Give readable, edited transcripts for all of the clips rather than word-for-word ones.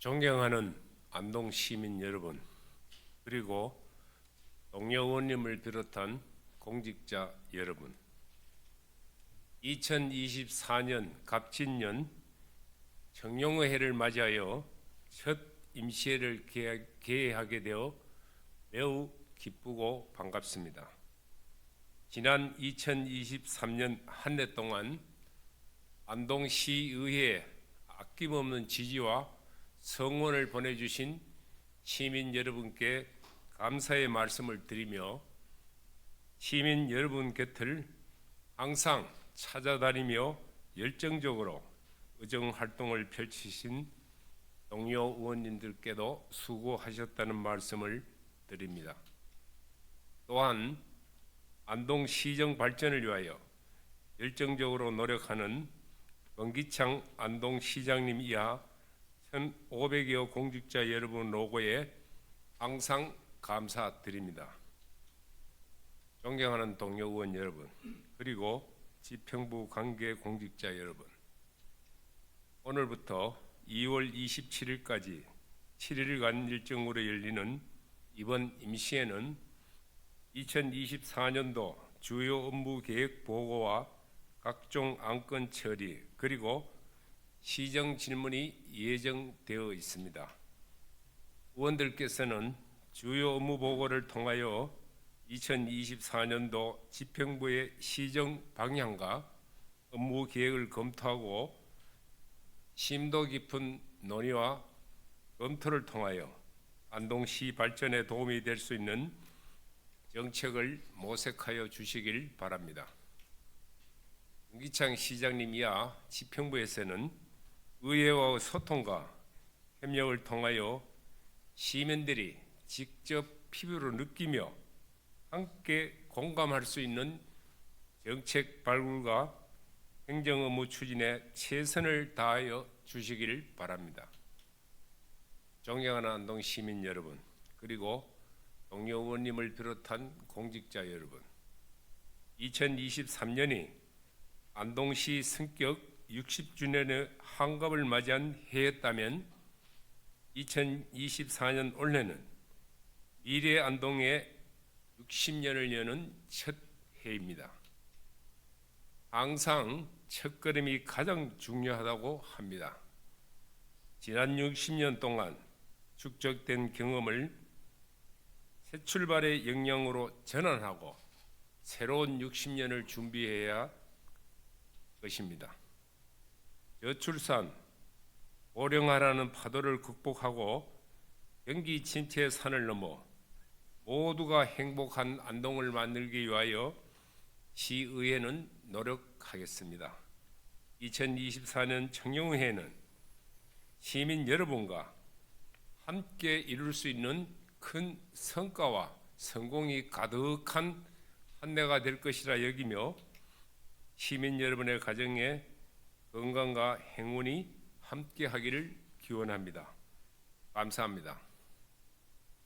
존경하는 안동 시민 여러분, 그리고 동료 의원님을 비롯한 공직자 여러분, 2024년 갑진년 청룡의해를 맞이하여 첫 임시회를 개회하게 되어 매우 기쁘고 반갑습니다. 지난 2023년 한 해 동안 안동시의회에 아낌없는 지지와 성원을 보내주신 시민 여러분께 감사의 말씀을 드리며 시민 여러분 곁을 항상 찾아다니며 열정적으로 의정 활동을 펼치신 동료 의원님들께도 수고하셨다는 말씀을 드립니다. 또한 안동시정 발전을 위하여 열정적으로 노력하는 권기창 안동시장님 이하 1,500여 공직자 여러분 로고에 항상 감사드립니다. 존경하는 동료 의원 여러분, 그리고 지평부 관계 공직자 여러분, 오늘부터 2월 27일까지 7일간 일정으로 열리는 이번 임시회는 2024년도 주요 업무 계획 보고와 각종 안건 처리 그리고 시정 질문이 예정되어 있습니다. 의원들께서는 주요 업무 보고를 통하여 2024년도 지평부의 시정 방향과 업무 계획을 검토하고 심도 깊은 논의와 검토를 통하여 안동시 발전에 도움이 될 수 있는 정책을 모색하여 주시길 바랍니다. 권기창 시장님 이하 지평부에서는 의회와 소통과 협력을 통하여 시민들이 직접 피부로 느끼며 함께 공감할 수 있는 정책 발굴과 행정 업무 추진에 최선을 다하여 주시길 바랍니다. 존경하는 안동 시민 여러분, 그리고 동료 의원님을 비롯한 공직자 여러분, 2023년이 안동시 성격 60주년의 환갑을 맞이한 해였다면 2024년 올해는 미래 안동의 60년을 여는 첫 해입니다. 항상 첫걸음이 가장 중요하다고 합니다. 지난 60년 동안 축적된 경험을 새 출발의 역량으로 전환하고 새로운 60년을 준비해야 것입니다. 저출산, 고령화라는 파도를 극복하고 경기 침체의 산을 넘어 모두가 행복한 안동을 만들기 위하여 시의회는 노력하겠습니다. 2024년 청룡회는 시민 여러분과 함께 이룰 수 있는 큰 성과와 성공이 가득한 한 해가 될 것이라 여기며 시민 여러분의 가정에 건강과 행운이 함께하기를 기원합니다. 감사합니다.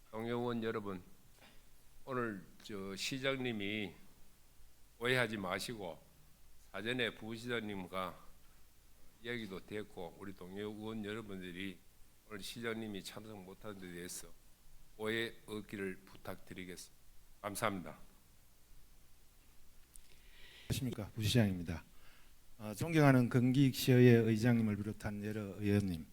동료 의원 여러분, 오늘 시장님이 오해하지 마시고 사전에 부시장님과 이야기도 됐고 우리 동료 의원 여러분들이 오늘 시장님이 참석 못한 데 대해서 오해 없기를 부탁드리겠습니다. 감사합니다. 안녕하십니까, 부시장입니다. 존경하는 건기시의회 의장님을 비롯한 여러 의원님,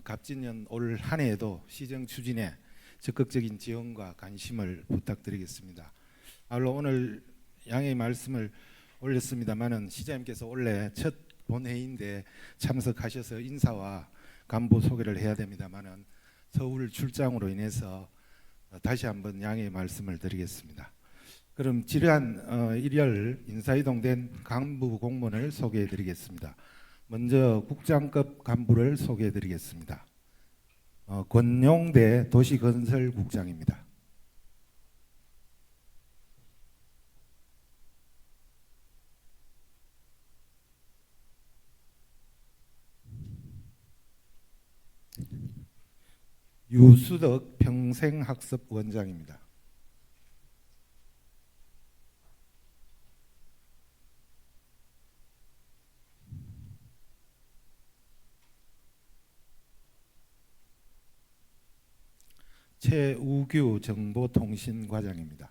갑진년 올 한 해에도 시정 추진에 적극적인 지원과 관심을 부탁드리겠습니다. 아울러 오늘 양해의 말씀을 올렸습니다마는 시장님께서 원래 첫 본회의인데 참석하셔서 인사와 간부 소개를 해야 됩니다마는 서울 출장으로 인해서 다시 한번 양해의 말씀을 드리겠습니다. 그럼 지난 일요일 인사이동된 간부 공무원을 소개해 드리겠습니다. 먼저 국장급 간부를 소개해 드리겠습니다. 권용대 도시건설국장입니다. 유수덕 평생학습원장입니다. 최우규 정보통신과장입니다.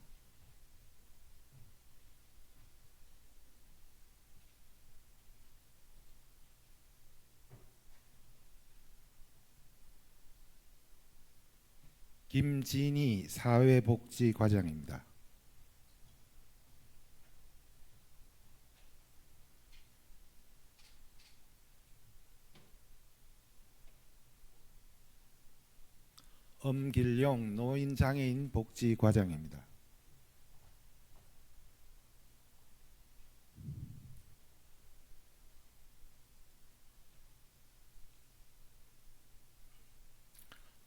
김진희 사회복지과장입니다. 엄길용 노인장애인 복지과장입니다.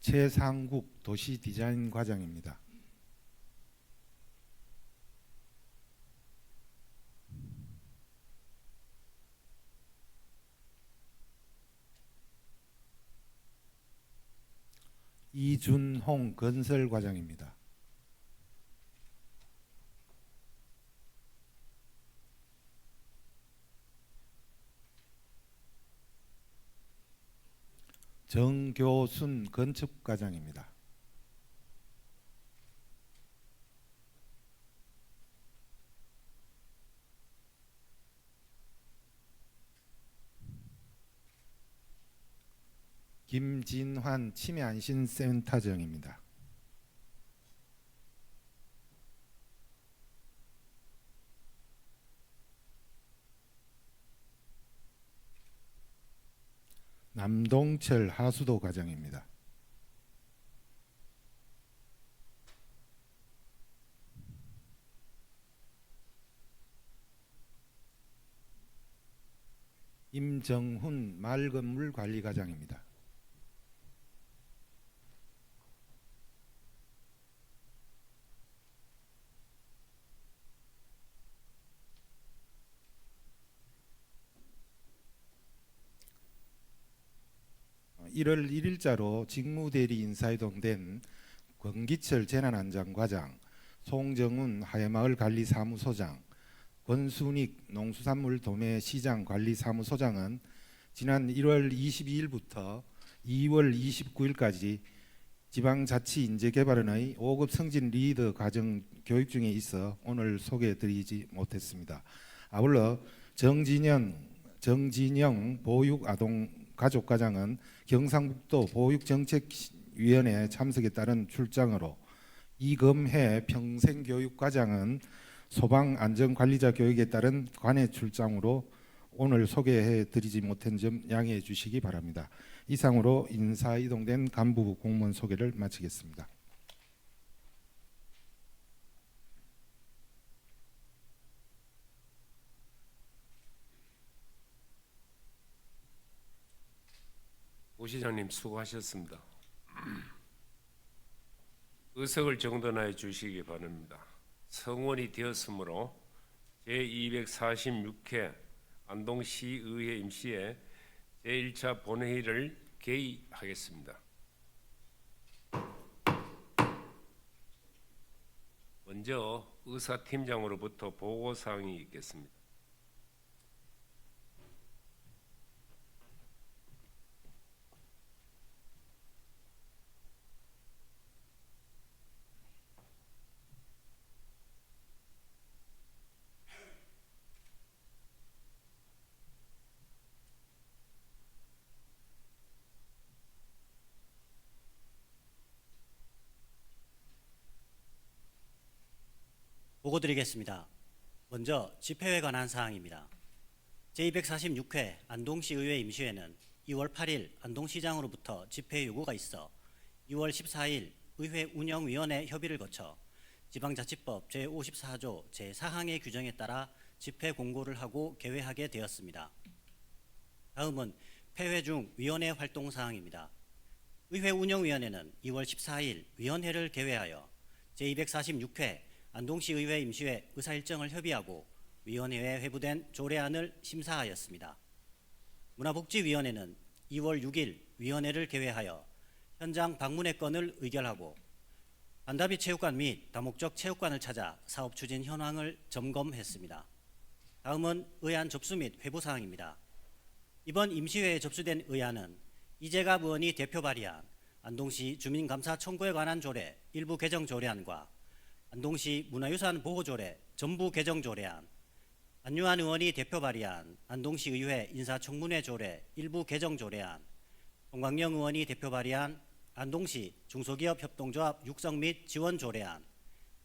최상국 도시디자인과장입니다. 이준홍 건설과장입니다. 정교순 건축과장입니다. 김진환 치매안심센터장입니다. 남동철 하수도 과장입니다. 임정훈 말건물 관리과장입니다. (1월 1일자로) 직무대리 인사이동된 권기철 재난안전과장, 송정훈 하회마을 관리사무소장, 권순익 농수산물 도매시장 관리사무소장은 지난 1월 22일부터 2월 29일까지 지방자치인재개발원의 5급 승진 리더 과정 교육 중에 있어 오늘 소개해드리지 못했습니다. 아울러 정진영 보육아동가족과장은 경상북도 보육정책위원회 참석에 따른 출장으로, 이금혜 평생교육과장은 소방안전관리자 교육에 따른 관내 출장으로 오늘 소개해드리지 못한 점 양해해 주시기 바랍니다. 이상으로 인사이동된 간부 공무원 소개를 마치겠습니다. 오 시장님 수고하셨습니다. 의석을 정돈하여 주시기 바랍니다. 성원이 되었으므로 제246회 안동시의회 임시회 제1차 본회의를 개의하겠습니다. 먼저 의사팀장으로부터 보고사항이 있겠습니다. 보고드리겠습니다. 먼저 집회에 관한 사항입니다. 제246회 안동시의회 임시회는 2월 8일 안동시장으로부터 집회 요구가 있어 2월 14일 의회 운영위원회 협의를 거쳐 지방자치법 제54조 제4항의 규정에 따라 집회 공고를 하고 개회하게 되었습니다. 다음은 폐회 중 위원회 활동 사항입니다. 의회 운영위원회는 2월 14일 위원회를 개회하여 제246회 안동시의회 임시회 의사일정을 협의하고 위원회에 회부된 조례안을 심사하였습니다. 문화복지위원회는 2월 6일 위원회를 개회하여 현장 방문회 건을 의결하고 반다비 체육관 및 다목적 체육관을 찾아 사업 추진 현황을 점검했습니다. 다음은 의안 접수 및 회부 사항입니다. 이번 임시회에 접수된 의안은 이재갑 의원이 대표 발의한 안동시 주민감사 청구에 관한 조례 일부 개정 조례안과 안동시 문화유산 보호조례 전부 개정 조례안, 안유한 의원이 대표 발의한 안동시의회 인사청문회 조례 일부 개정 조례안, 송광영 의원이 대표 발의한 안동시 중소기업 협동조합 육성 및 지원 조례안,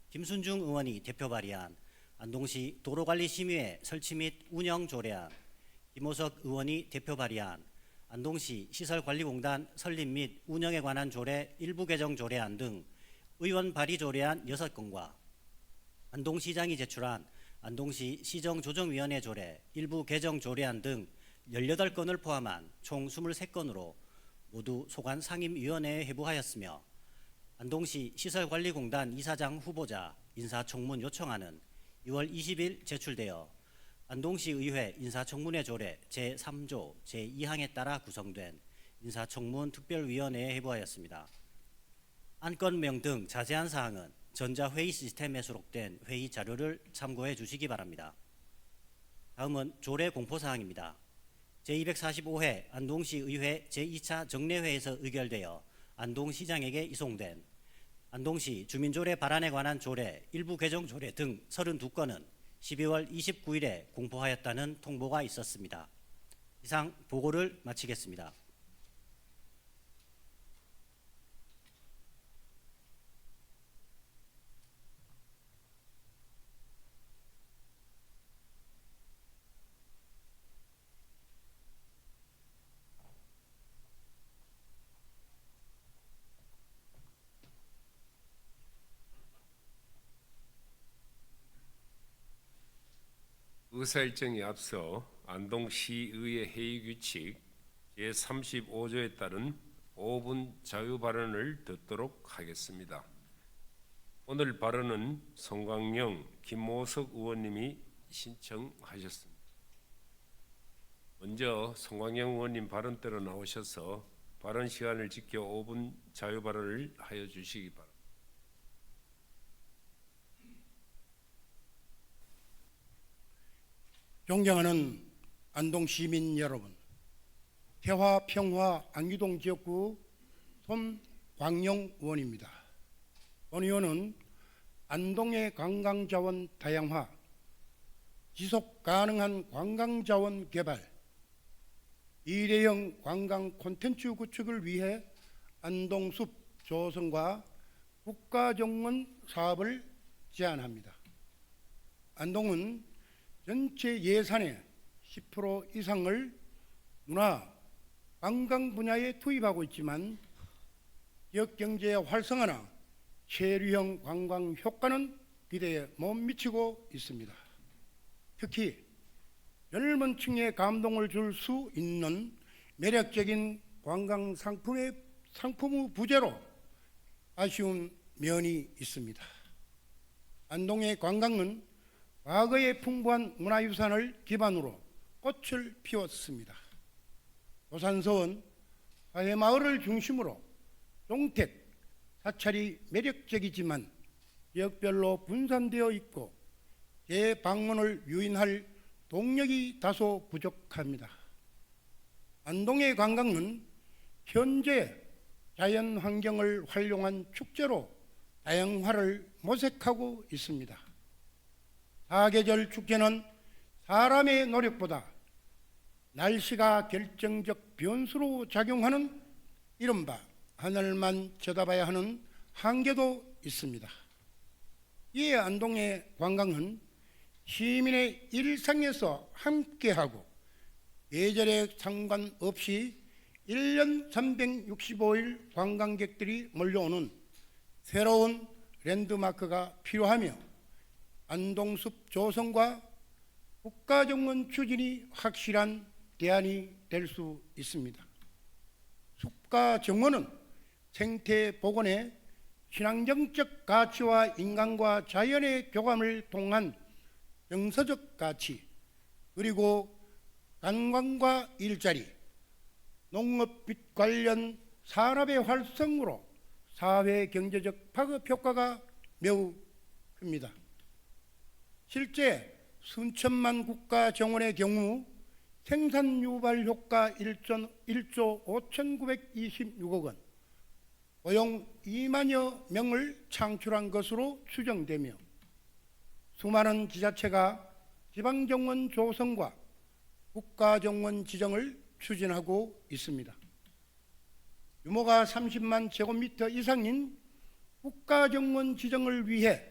김순중 의원이 대표 발의한 안동시 도로관리심의회 설치 및 운영 조례안, 김호석 의원이 대표 발의한 안동시 시설관리공단 설립 및 운영에 관한 조례 일부 개정 조례안 등 의원 발의 조례안 6건과 안동시장이 제출한 안동시 시정조정위원회 조례 일부 개정 조례안 등 18건을 포함한 총 23건으로 모두 소관 상임위원회에 회부하였으며 안동시 시설관리공단 이사장 후보자 인사청문 요청안은 2월 20일 제출되어 안동시의회 인사청문회 조례 제3조 제2항에 따라 구성된 인사청문 특별위원회에 회부하였습니다. 안건명 등 자세한 사항은 전자회의 시스템에 수록된 회의 자료를 참고해 주시기 바랍니다. 다음은 조례 공포사항입니다. 제245회 안동시의회 제2차 정례회에서 의결되어 안동시장에게 이송된 안동시 주민조례 발안에 관한 조례 일부 개정 조례 등 32건은 12월 29일에 공포하였다는 통보가 있었습니다. 이상 보고를 마치겠습니다. 의사일정에 앞서 안동시의회 회의규칙 제35조에 따른 5분 자유발언을 듣도록 하겠습니다. 오늘 발언은 송광영, 김모석 의원님이 신청하셨습니다. 먼저 송광영 의원님 발언대로 나오셔서 발언 시간을 지켜 5분 자유발언을 하여 주시기 바랍니다. 존경하는 안동 시민 여러분, 태화, 평화, 안기동 지역구 손광영 의원입니다. 본 의원은 안동의 관광자원 다양화, 지속 가능한 관광자원 개발, 일회용 관광 콘텐츠 구축을 위해 안동숲 조성과 국가정원 사업을 제안합니다. 안동은 전체 예산의 10% 이상을 문화, 관광 분야에 투입하고 있지만 지역 경제의 활성화나 체류형 관광 효과는 기대에 못 미치고 있습니다. 특히 젊은 층에 감동을 줄 수 있는 매력적인 관광 상품의 부재로 아쉬운 면이 있습니다. 안동의 관광은 과거의 풍부한 문화유산을 기반으로 꽃을 피웠습니다. 도산서원, 화해마을을 중심으로 종택, 사찰이 매력적이지만 지역별로 분산되어 있고 재방문을 유인할 동력이 다소 부족합니다. 안동의 관광은 현재 자연환경을 활용한 축제로 다양화를 모색하고 있습니다. 사계절 축제는 사람의 노력보다 날씨가 결정적 변수로 작용하는 이른바 하늘만 쳐다봐야 하는 한계도 있습니다. 이에 안동의 관광은 시민의 일상에서 함께하고 계절에 상관없이 1년 365일 관광객들이 몰려오는 새로운 랜드마크가 필요하며 안동숲 조성과 국가정원 추진이 확실한 대안이 될 수 있습니다. 숲과 정원은 생태 복원에 신앙정적 가치와 인간과 자연의 교감을 통한 정서적 가치, 그리고 관광과 일자리, 농업빛 관련 산업의 활성으로 사회 경제적 파급 효과가 매우 큽니다. 실제 순천만 국가 정원의 경우 생산 유발 효과 1조 5,926억 원, 고용 2만여 명을 창출한 것으로 추정되며 수많은 지자체가 지방정원 조성과 국가정원 지정을 추진하고 있습니다. 규모가 30만 제곱미터 이상인 국가정원 지정을 위해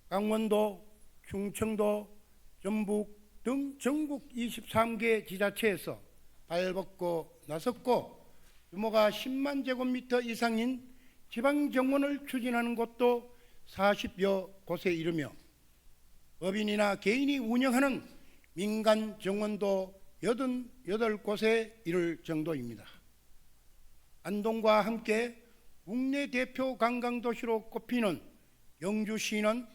강원도, 충청도, 전북 등 전국 23개 지자체에서 발벗고 나섰고, 규모가 10만 제곱미터 이상인 지방정원을 추진하는 곳도 40여 곳에 이르며 법인이나 개인이 운영하는 민간 정원도 88곳에 이를 정도입니다. 안동과 함께 국내 대표 관광도시로 꼽히는 영주시는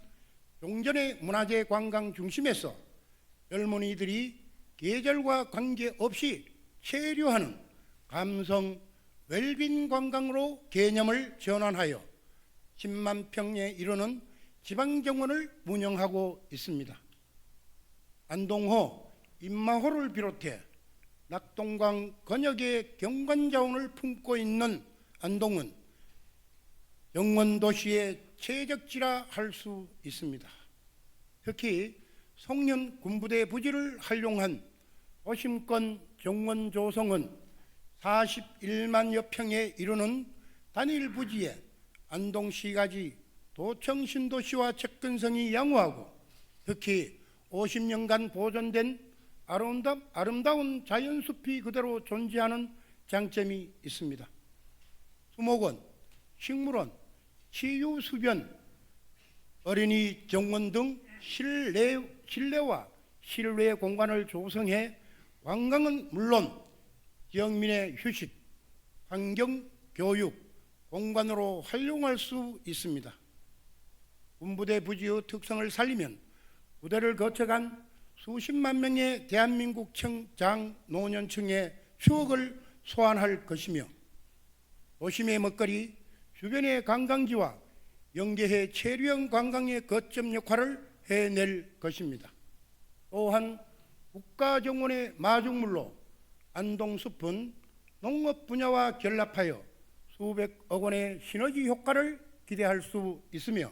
종전의 문화재 관광 중심에서 젊은이들이 계절과 관계없이 체류하는 감성 웰빙 관광으로 개념을 전환하여 10만 평에 이르는 지방정원을 운영하고 있습니다. 안동호, 인마호를 비롯해 낙동강 건역의 경관자원을 품고 있는 안동은 정원도시의 최적지라 할 수 있습니다. 특히 송년 군부대 부지를 활용한 도심권 정원 조성은 41만여 평에 이르는 단일 부지에 안동시가지 도청 신도시와 접근성이 양호하고 특히 50년간 보존된 아름다운 자연숲이 그대로 존재하는 장점이 있습니다. 수목원, 식물원, 치유수변, 어린이 정원 등 실내와 실외 공간을 조성해 관광은 물론 지역민의 휴식, 환경, 교육, 공간으로 활용할 수 있습니다. 군부대 부지의 특성을 살리면 부대를 거쳐간 수십만 명의 대한민국 장 노년층의 추억을 소환할 것이며 도심의 먹거리, 주변의 관광지와 연계해 체류형 관광의 거점 역할을 해낼 것입니다. 또한 국가정원의 마중물로 안동숲은 농업 분야와 결합하여 수백억 원의 시너지 효과를 기대할 수 있으며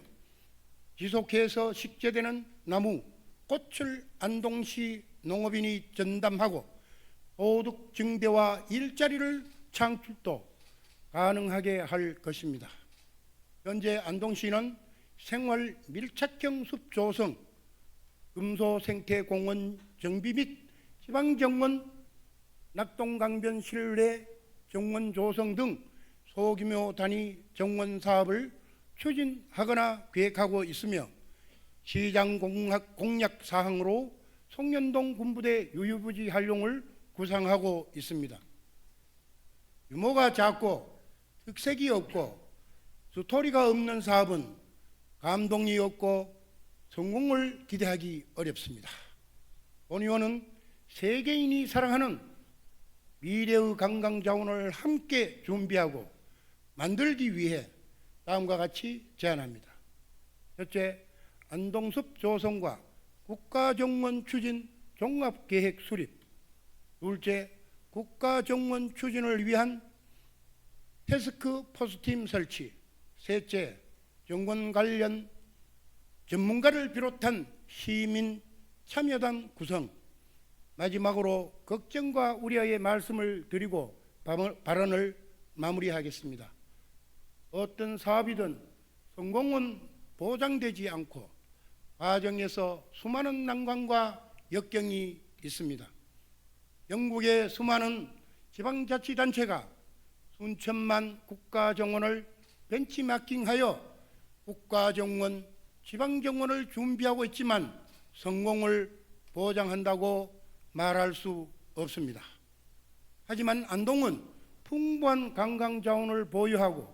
지속해서 식재되는 나무, 꽃을 안동시 농업인이 전담하고 소득 증대와 일자리를 창출도 가능하게 할 것입니다. 현재 안동시는 생활 밀착형 숲 조성, 금소생태공원 정비 및 지방정원, 낙동강변 실내 정원 조성 등 소규모 단위 정원 사업을 추진하거나 계획하고 있으며 시장 공약 사항으로 송년동 군부대 유휴부지 활용을 구상하고 있습니다. 규모가 작고 특색이 없고 스토리가 없는 사업은 감동이 없고 성공을 기대하기 어렵습니다. 본 의원은 세계인이 사랑하는 미래의 관광자원을 함께 준비하고 만들기 위해 다음과 같이 제안합니다. 첫째, 안동숲 조성과 국가정원 추진 종합계획 수립. 둘째, 국가정원 추진을 위한 태스크포스팀 설치. 셋째, 정원 관련 전문가를 비롯한 시민 참여단 구성. 마지막으로 걱정과 우려의 말씀을 드리고 발언을 마무리하겠습니다. 어떤 사업이든 성공은 보장되지 않고 과정에서 수많은 난관과 역경이 있습니다. 영국의 수많은 지방자치단체가 수천만 국가정원을 벤치마킹하여 국가정원, 지방정원을 준비하고 있지만 성공을 보장한다고 말할 수 없습니다. 하지만 안동은 풍부한 관광자원을 보유하고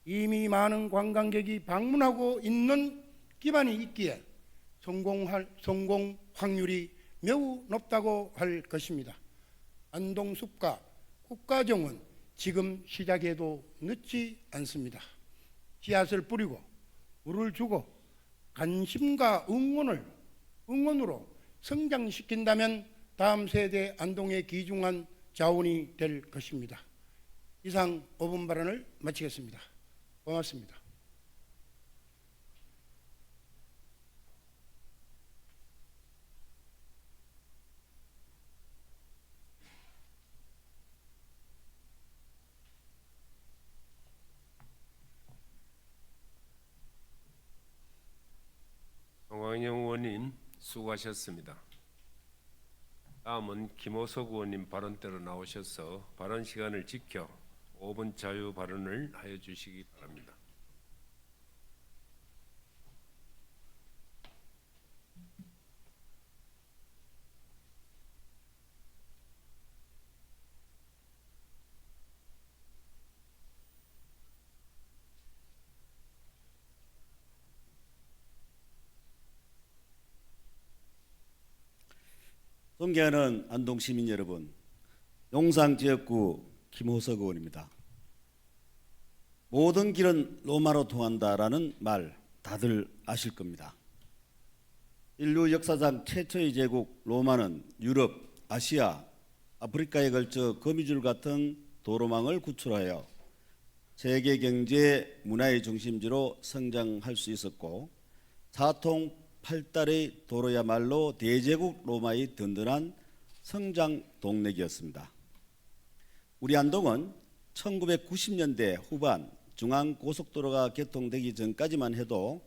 이미 많은 관광객이 방문하고 있는 기반이 있기에 성공 확률이 매우 높다고 할 것입니다. 안동숲과 국가정원 지금 시작해도 늦지 않습니다. 씨앗을 뿌리고 물을 주고 관심과 응원으로 성장시킨다면 다음 세대 안동의 귀중한 자원이 될 것입니다. 이상 5분 발언을 마치겠습니다. 고맙습니다. 정황영 의원님 수고하셨습니다. 다음은 김호석 의원님 발언대로 나오셔서 발언 시간을 지켜 5분 자유 발언을 하여 주시기 바랍니다. 존경하는 안동 시민 여러분, 용산 지역구 김호석 의원입니다. 모든 길은 로마로 통한다라는 말 다들 아실 겁니다. 인류 역사상 최초의 제국 로마는 유럽, 아시아, 아프리카에 걸쳐 거미줄 같은 도로망을 구출하여 세계 경제 문화의 중심지로 성장할 수 있었고, 사통 8달의 도로야말로 대제국 로마의 든든한 성장 동력이었습니다. 우리 안동은 1990년대 후반 중앙고속도로가 개통되기 전까지만 해도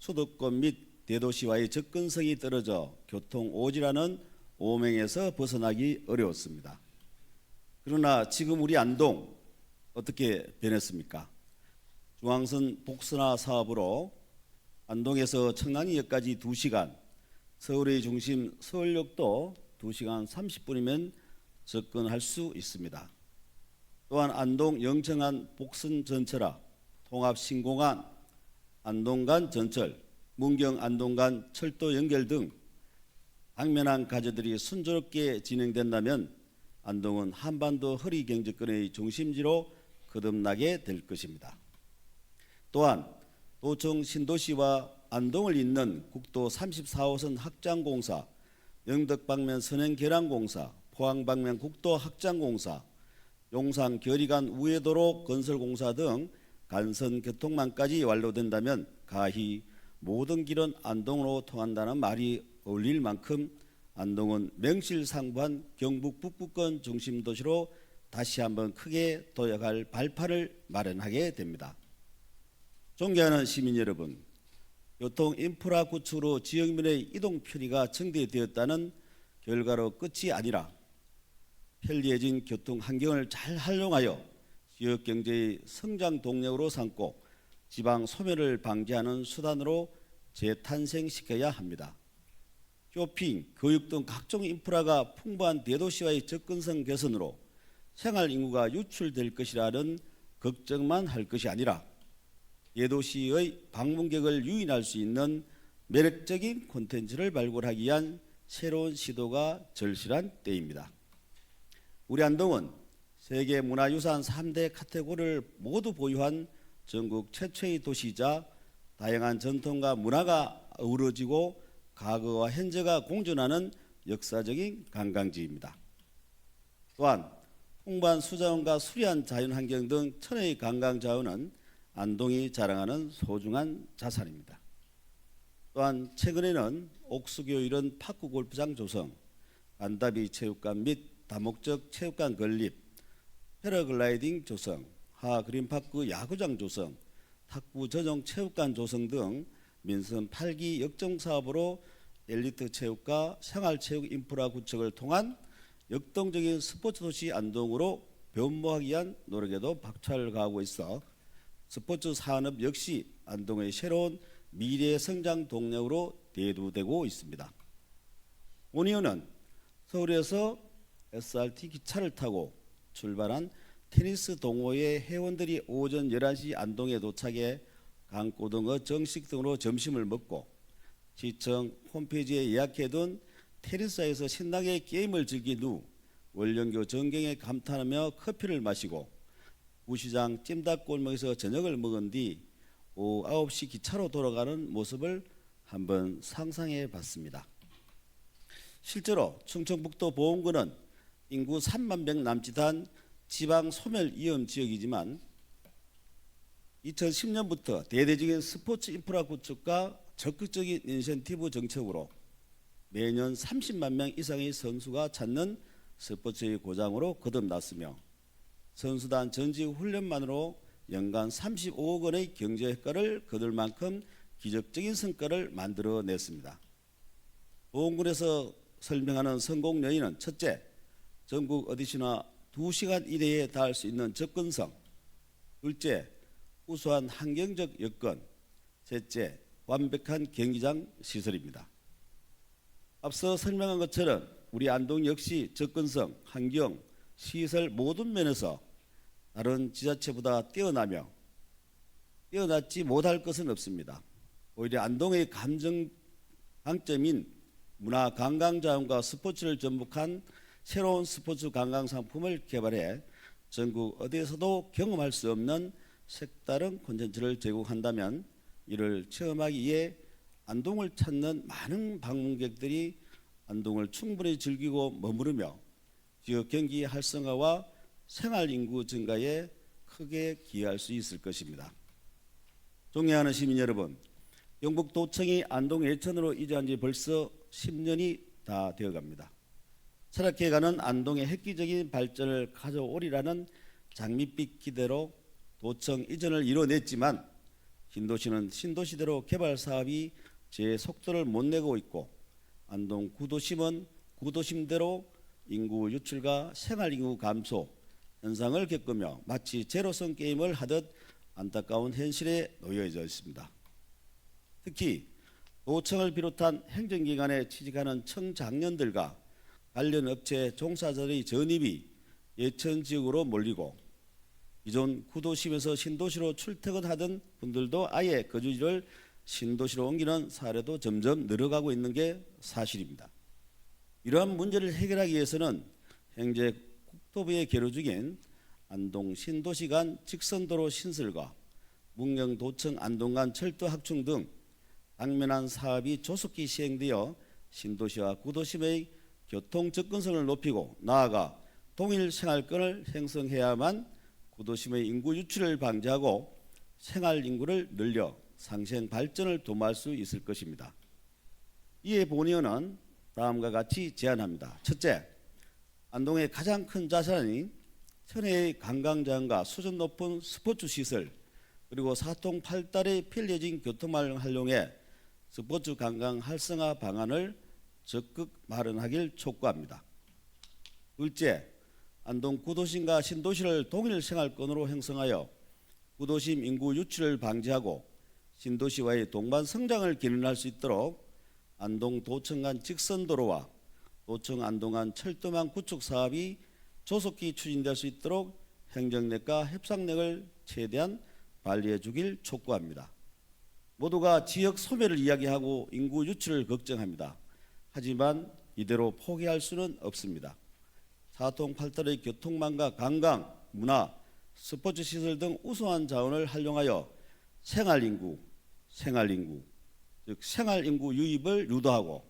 수도권 및 대도시와의 접근성이 떨어져 교통 오지라는 오명에서 벗어나기 어려웠습니다. 그러나 지금 우리 안동 어떻게 변했습니까? 중앙선 복선화 사업으로 안동에서 청량리역까지 2시간, 서울의 중심 서울역도 2시간 30분이면 접근할 수 있습니다. 또한 안동 영천간 복선 전철화, 통합 신공항, 안동간 전철, 문경 안동간 철도 연결 등 당면한 과제들이 순조롭게 진행된다면 안동은 한반도 허리 경제권의 중심지로 거듭나게 될 것입니다. 또한 도청 신도시와 안동을 잇는 국도 34호선 확장공사, 영덕 방면 선행 계량공사, 포항 방면 국도 확장공사, 용산 결의간 우회도로 건설공사 등 간선 교통망까지 완료된다면 가히 모든 길은 안동으로 통한다는 말이 어울릴 만큼 안동은 명실상부한 경북 북부권 중심도시로 다시 한번 크게 도약할 발판을 마련하게 됩니다. 존경하는 시민 여러분, 교통 인프라 구축으로 지역민의 이동 편의가 증대되었다는 결과로 끝이 아니라 편리해진 교통 환경을 잘 활용하여 지역 경제의 성장 동력으로 삼고 지방 소멸을 방지하는 수단으로 재탄생시켜야 합니다. 쇼핑, 교육 등 각종 인프라가 풍부한 대도시와의 접근성 개선으로 생활 인구가 유출될 것이라는 걱정만 할 것이 아니라 대도시의 방문객을 유인할 수 있는 매력적인 콘텐츠를 발굴하기 위한 새로운 시도가 절실한 때입니다. 우리 안동은 세계문화유산 3대 카테고리를 모두 보유한 전국 최초의 도시이자 다양한 전통과 문화가 어우러지고 과거와 현재가 공존하는 역사적인 관광지입니다. 또한 풍부한 수자원과 수려한 자연환경 등 천혜의 관광자원은 안동이 자랑하는 소중한 자산입니다. 또한 최근에는 옥수교 이런 파크 골프장 조성, 안다비 체육관 및 다목적 체육관 건립, 패러글라이딩 조성, 하 그린파크 야구장 조성, 탁구 전용 체육관 조성 등 민선 8기 역정 사업으로 엘리트 체육과 생활체육 인프라 구축을 통한 역동적인 스포츠 도시 안동으로 변모하기 위한 노력에도 박차를 가하고 있어 스포츠 산업 역시 안동의 새로운 미래 성장 동력으로 대두되고 있습니다. 오니어는 서울에서 SRT 기차를 타고 출발한 테니스 동호회 회원들이 오전 11시 안동에 도착해 강고등어 정식 등으로 점심을 먹고 시청 홈페이지에 예약해둔 테니스장에서 신나게 게임을 즐긴 후 월령교 전경에 감탄하며 커피를 마시고 구시장 찜닭골목에서 저녁을 먹은 뒤 오후 9시 기차로 돌아가는 모습을 한번 상상해 봤습니다. 실제로 충청북도 보험군은 인구 3만 명 남짓한 지방 소멸 위험 지역이지만 2010년부터 대대적인 스포츠 인프라 구축과 적극적인 인센티브 정책으로 매년 30만 명 이상의 선수가 찾는 스포츠의 고장으로 거듭났으며 선수단 전직 훈련만으로 연간 35억 원의 경제 효과를 거둘 만큼 기적적인 성과를 만들어냈습니다. 보훈군에서 설명하는 성공 요인은 첫째, 전국 어디서나 2시간 이내에 닿을 수 있는 접근성, 둘째, 우수한 환경적 여건, 셋째, 완벽한 경기장 시설입니다. 앞서 설명한 것처럼 우리 안동 역시 접근성, 환경, 시설 모든 면에서 다른 지자체보다 뛰어나며 뛰어나지 못할 것은 없습니다. 오히려 안동의 강점인 문화 관광 자원과 스포츠를 접목한 새로운 스포츠 관광 상품을 개발해 전국 어디에서도 경험할 수 없는 색다른 콘텐츠를 제공한다면 이를 체험하기 위해 안동을 찾는 많은 방문객들이 안동을 충분히 즐기고 머무르며 지역 경기 활성화와 생활 인구 증가에 크게 기여할 수 있을 것입니다. 존경하는 시민 여러분, 영북도청이 안동 예천으로 이전한 지 벌써 10년이 다 되어갑니다. 철학해가는 안동의 획기적인 발전을 가져오리라는 장밋빛 기대로 도청 이전을 이뤄냈지만 신도시는 신도시대로 개발 사업이 제 속도를 못 내고 있고 안동 구도심은 구도심대로 인구 유출과 생활인구 감소 현상을 겪으며 마치 제로섬 게임을 하듯 안타까운 현실에 놓여져 있습니다. 특히 도청을 비롯한 행정기관에 취직하는 청장년들과 관련 업체 종사자들의 전입이 예천 지역으로 몰리고 기존 구도심에서 신도시로 출퇴근하던 분들도 아예 거주지를 신도시로 옮기는 사례도 점점 늘어가고 있는 게 사실입니다. 이러한 문제를 해결하기 위해서는 현재 국토부의 계류 중인 안동 신도시 간 직선도로 신설과 문경도청 안동 간 철도 확충 등 당면한 사업이 조속히 시행되어 신도시와 구도심의 교통 접근성을 높이고 나아가 동일 생활권을 형성해야만 구도심의 인구 유출을 방지하고 생활 인구를 늘려 상생 발전을 도모할 수 있을 것입니다. 이에 본의원은 다음과 같이 제안합니다. 첫째, 안동의 가장 큰 자산인 천혜의 관광자원과 수준 높은 스포츠 시설 그리고 사통 팔달의 편리해진 교통망을 활용해 스포츠 관광 활성화 방안을 적극 마련하길 촉구합니다. 둘째, 안동 구도심과 신도시를 동일 생활권으로 형성하여 구도심 인구 유출을 방지하고 신도시와의 동반 성장을 기능할 수 있도록 안동 도청 간 직선도로와 도청 안동 간 철도망 구축 사업이 조속히 추진될 수 있도록 행정력과 협상력을 최대한 발휘해 주길 촉구합니다. 모두가 지역 소멸을 이야기하고 인구 유출을 걱정합니다. 하지만 이대로 포기할 수는 없습니다. 사통팔달의 교통망과 관광, 문화, 스포츠 시설 등 우수한 자원을 활용하여 생활인구, 즉 생활인구 유입을 유도하고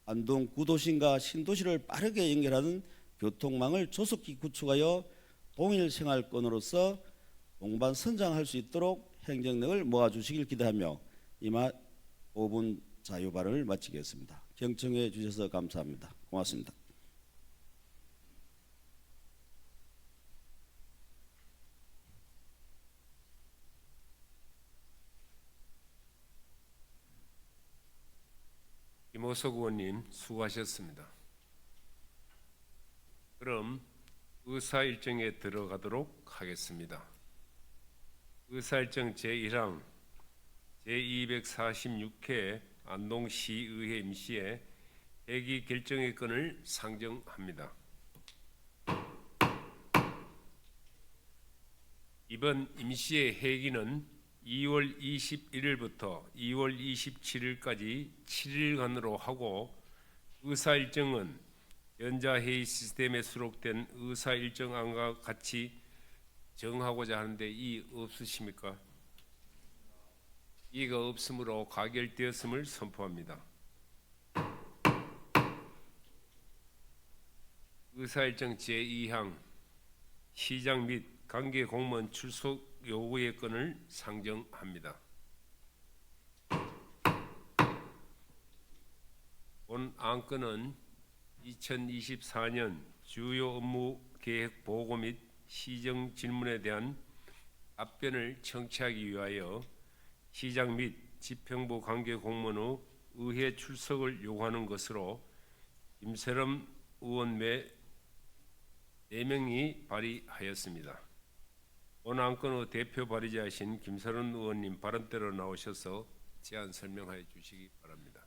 안동 구도심과 신도시를 빠르게 연결하는 교통망을 조속히 구축하여 동일 생활권으로서 동반 선장할 수 있도록 행정력을 모아주시길 기대하며 이만 5분 자유 발언을 마치겠습니다. 경청해 주셔서 감사합니다. 고맙습니다. 김호석 의원님 수고하셨습니다. 그럼 의사일정에 들어가도록 하겠습니다. 의사일정 제1항 제246회 안동시의회 임시회 회기 결정의 건을 상정합니다. 이번 임시회 회기는 2월 21일부터 2월 27일까지 7일간으로 하고 의사일정은 연자회의 시스템에 수록된 의사일정안과 같이 정하고자 하는데 이의 없으십니까? 이의가 없으므로 가결되었음을 선포합니다. 의사일정 제2항 시장 및 관계 공무원 출석 요구의 건을 상정합니다. 본 안건은 2024년 주요 업무 계획 보고 및 시정 질문에 대한 답변을 청취하기 위하여 시장 및 지평부 관계 공무원의 의회 출석을 요구하는 것으로 김세름 의원 외 4명이 발의하였습니다. 본 안건의 대표 발의자이신 김세름 의원님 발언대로 나오셔서 제안 설명하여 주시기 바랍니다.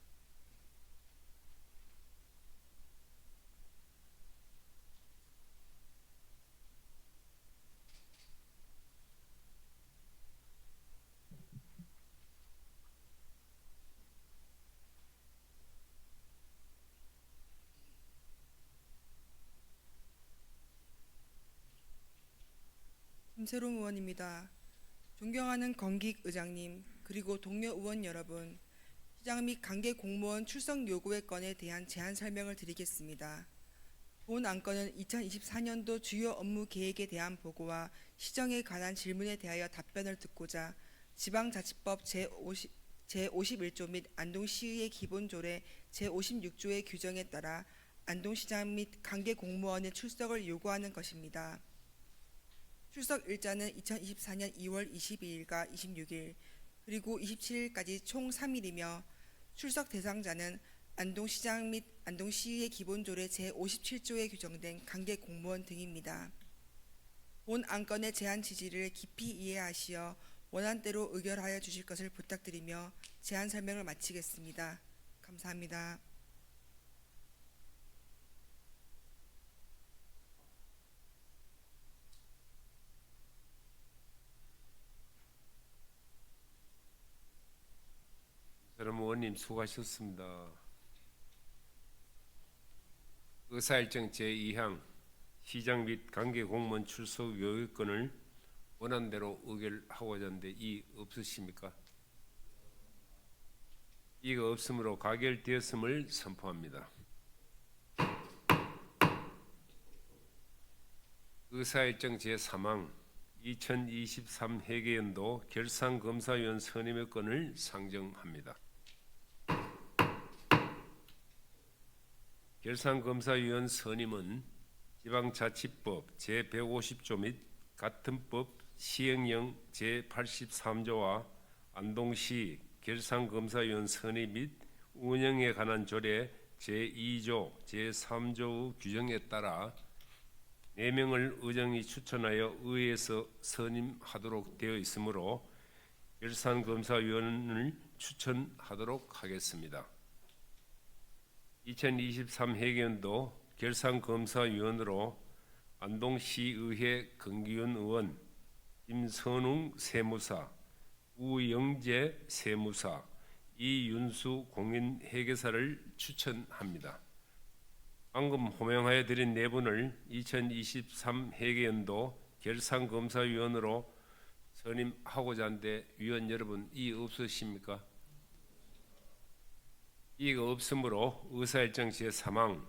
김세롬 의원입니다. 존경하는 건국 의장님, 그리고 동료 의원 여러분, 시장 및 관계 공무원 출석 요구의 건에 대한 제안 설명을 드리겠습니다. 본 안건은 2024년도 주요 업무 계획에 대한 보고와 시정에 관한 질문에 대하여 답변을 듣고자 지방자치법 제51조 및 안동시의회 기본조례 제56조의 규정에 따라 안동시장 및 관계 공무원의 출석을 요구하는 것입니다. 출석 일자는 2024년 2월 22일과 26일 그리고 27일까지 총 3일이며 출석 대상자는 안동시장 및 안동시의회 기본조례 제57조에 규정된 관계 공무원 등입니다. 본 안건의 제안 취지를 깊이 이해하시어 원안대로 의결하여 주실 것을 부탁드리며 제안 설명을 마치겠습니다. 감사합니다. 세름 의원님 수고하셨습니다. 의사일정 제2항 시장 및 관계 공무원 출석 요구권을 원안대로 의결하고자 하는데 이의 없으십니까? 이의가 없으므로 가결되었음을 선포합니다. 의사일정 제3항 2023 회계연도 결산검사위원 선임의 건을 상정합니다. 결산검사위원 선임은 지방자치법 제150조 및 같은 법 시행령 제83조와 안동시 결산검사위원 선임 및 운영에 관한 조례 제2조 제3조의 규정에 따라 4명을 의정이 추천하여 의회에서 선임하도록 되어 있으므로 결산검사위원을 추천하도록 하겠습니다. 2023 회계연도 결산검사위원으로 안동시의회 건기윤 의원, 김선웅 세무사, 우영재 세무사, 이윤수 공인회계사를 추천합니다. 방금 호명하여 드린 4분을 2023 회계연도 결산검사위원으로 선임하고자 하는데 위원 여러분 이의 없으십니까? 이의가 없으므로 의사일정 제3항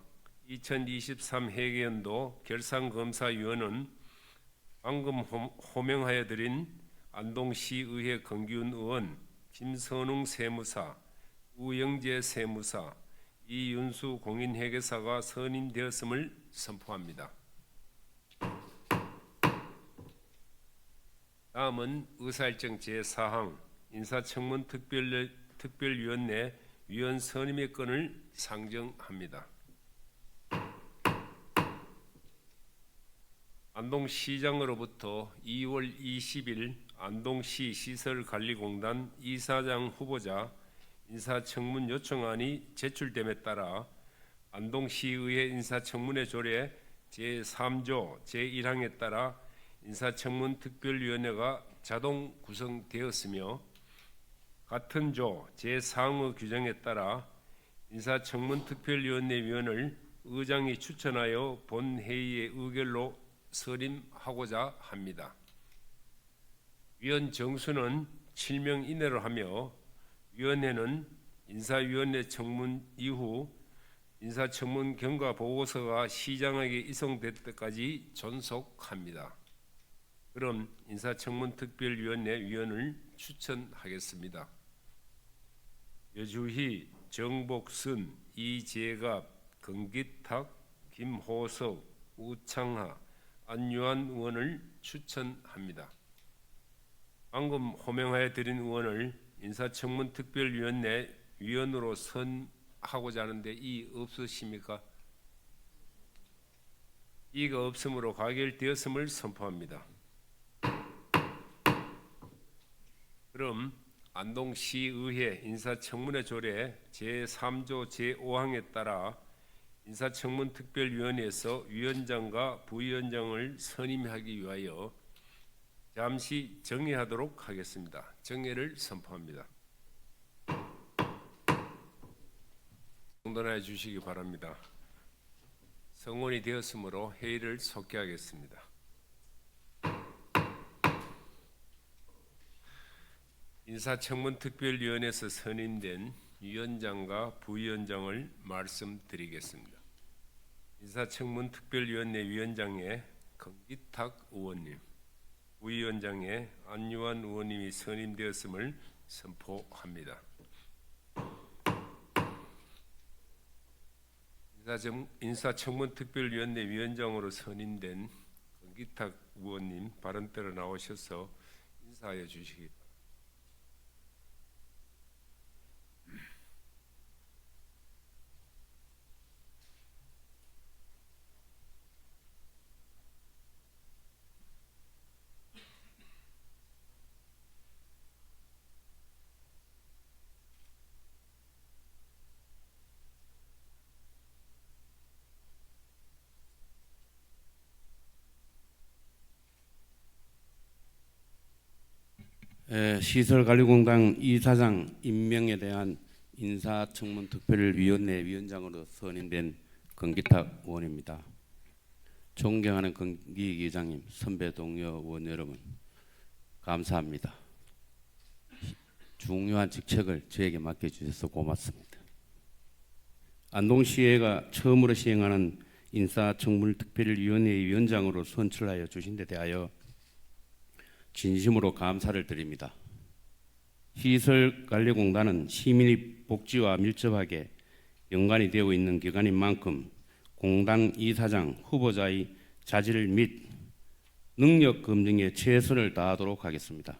2023 회계연도 결산검사위원은 방금 호명하여 드린 안동시의회 건기윤 의원, 김선웅 세무사, 우영재 세무사, 이윤수 공인회계사가 선임되었음을 선포합니다. 다음은 의사일정 제4항 인사청문 특별위원회 위원 선임의 건을 상정합니다. 안동시장으로부터 2월 20일 안동시 시설관리공단 이사장 후보자 인사청문 요청안이 제출됨에 따라 안동시의회 인사청문회 조례 제3조 제1항에 따라 인사청문 특별위원회가 자동 구성되었으며 같은 조 제4항의 규정에 따라 인사청문 특별위원회 위원을 의장이 추천하여 본회의의 의결로 선임하고자 합니다. 위원 정수는 7명 이내로 하며 위원회는 인사위원회 청문 이후 인사청문 경과 보고서가 시장에게 이송될 때까지 존속합니다. 그럼 인사청문특별위원회 위원을 추천하겠습니다. 여주희, 정복순, 이재갑, 건기탁, 김호석, 우창하, 안유한 의원을 추천합니다. 방금 호명하여 드린 의원을 인사청문특별위원회 위원으로 선하고자 하는데 이의 없으십니까? 이의가 없으므로 가결되었음을 선포합니다. 그럼 안동시의회 인사청문회 조례 제3조 제5항에 따라 인사청문특별위원회에서 위원장과 부위원장을 선임하기 위하여 잠시 정회하도록 하겠습니다. 정회를 선포합니다. 정돈하여 주시기 바랍니다. 성원이 되었으므로 회의를 속개하겠습니다. 인사청문특별위원회에서 선임된 위원장과 부위원장을 말씀드리겠습니다. 인사청문특별위원회 위원장의 건기탁 의원님, 부위원장의 안유한 의원님이 선임되었음을 선포합니다. 인사청문특별위원회 위원장으로 선임된 건기탁 의원님 발언대로 나오셔서 인사하여 주시기 바랍니다. 시설관리공단 이사장 임명에 대한 인사청문특별위원회 위원장으로 선임된 건기탁 의원입니다. 존경하는 건기 의장님, 선배 동료 의원 여러분, 감사합니다. 중요한 직책을 저에게 맡겨주셔서 고맙습니다. 안동시의회가 처음으로 시행하는 인사청문특별위원회 위원장으로 선출하여 주신 데 대하여 진심으로 감사를 드립니다. 시설관리공단은 시민의 복지와 밀접하게 연관이 되어 있는 기관인 만큼 공단 이사장 후보자의 자질 및 능력 검증에 최선을 다하도록 하겠습니다.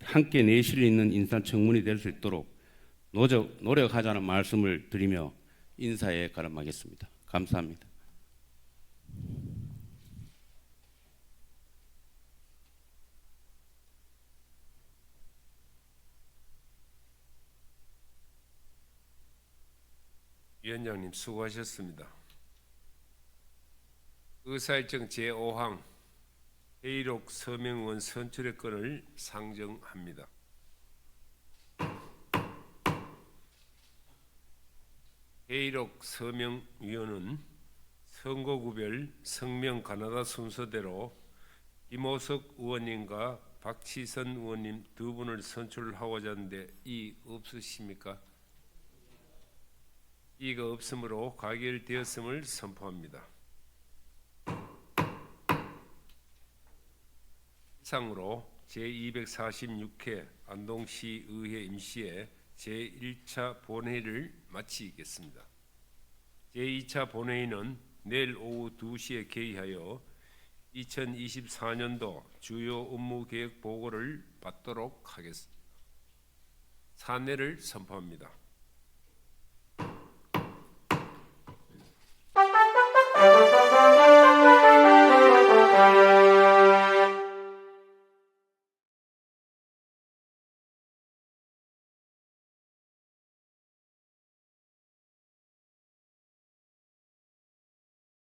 함께 내실 있는 인사청문이 될 수 있도록 노력하자는 말씀을 드리며 인사에 가름하겠습니다. 감사합니다. 위원장님 수고하셨습니다. 의사일정 제5항 회의록 서명의원 선출의 건을 상정합니다. 회의록 서명위원은 선거구별 성명 가나다 순서대로 김호석 의원님과 박치선 의원님 두 분을 선출하고자 하는데 이의 없으십니까? 이의가 없으므로 가결되었음을 선포합니다. 이상으로 제246회 안동시의회 임시회 제1차 본회의를 마치겠습니다. 제2차 본회의는 내일 오후 2시에 개의하여 2024년도 주요 업무 계획 보고를 받도록 하겠습니다. 사내를 선포합니다.